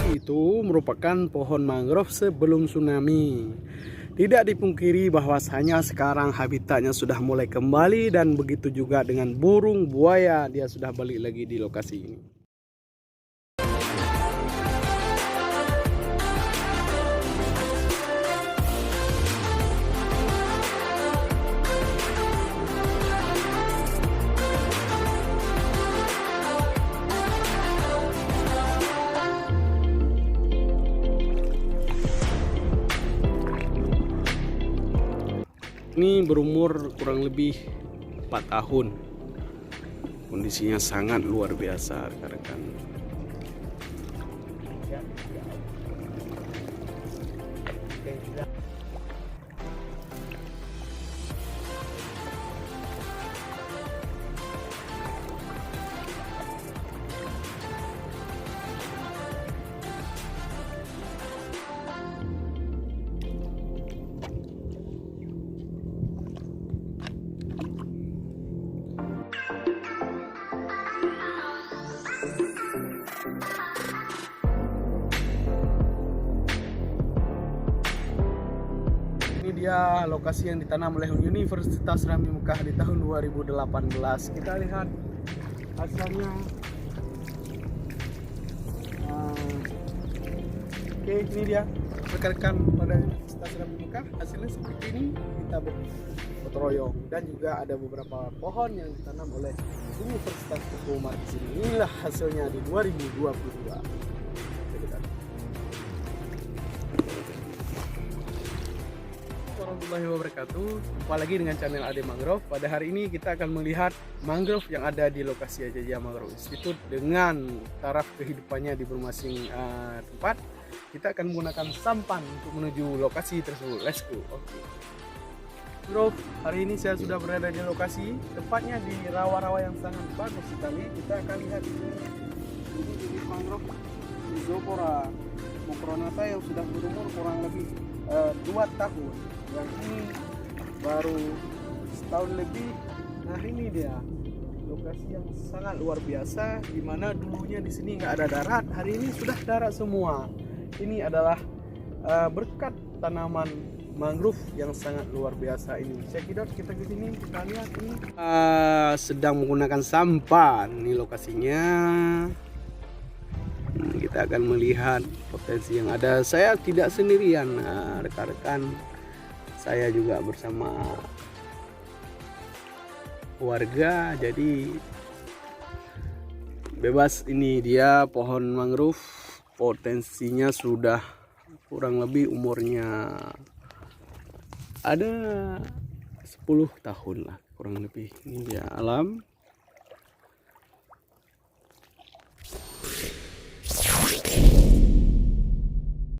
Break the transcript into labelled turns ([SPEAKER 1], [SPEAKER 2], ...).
[SPEAKER 1] Itu merupakan pohon mangrove sebelum tsunami. Tidak dipungkiri bahwasanya sekarang habitatnya sudah mulai kembali, dan begitu juga dengan burung buaya, dia sudah balik lagi di lokasi ini. Ini berumur kurang lebih 4 tahun. Kondisinya sangat luar biasa rekan-rekan. Dia lokasi yang ditanam oleh Universitas Rami Mekah di tahun 2018. Kita lihat hasilnya. Oke, ini dia rekan-rekan pada Universitas Rami Mekah. Hasilnya seperti ini. Kita berroyong, dan juga ada beberapa pohon yang ditanam oleh Universitas Teguh Umar di sini. Inilah hasilnya di 2022. Warahmatullahi wabarakatuh. Jumpa lagi dengan channel Ade Mangrove. Pada hari ini kita akan melihat mangrove yang ada di lokasi Ajajah Mangrove Institute dengan taraf kehidupannya di bermasing tempat. Kita akan menggunakan sampan untuk menuju lokasi tersebut. Let's go. Oke. Bro, hari ini saya sudah berada di lokasi, tepatnya di rawa-rawa yang sangat bagus sekali. Kita akan lihat di sini. Ini jenis mangrove Rhizopora mokronata yang sudah berumur kurang lebih 2 tahun. Yang ini baru setahun lebih. Nah, ini dia lokasi yang sangat luar biasa, di mana dulunya di sini nggak ada darat, hari ini sudah darat semua. Ini adalah berkat tanaman mangrove yang sangat luar biasa ini. Cekidot, kita ke sini, kita lihat ini. Sedang menggunakan sampan, ini lokasinya. Kita akan melihat potensi yang ada. Saya tidak sendirian, rekan-rekan. Saya juga bersama warga, jadi bebas. Ini dia pohon mangrove, potensinya sudah kurang lebih umurnya ada 10 tahun lah kurang lebih. Ini dia alam.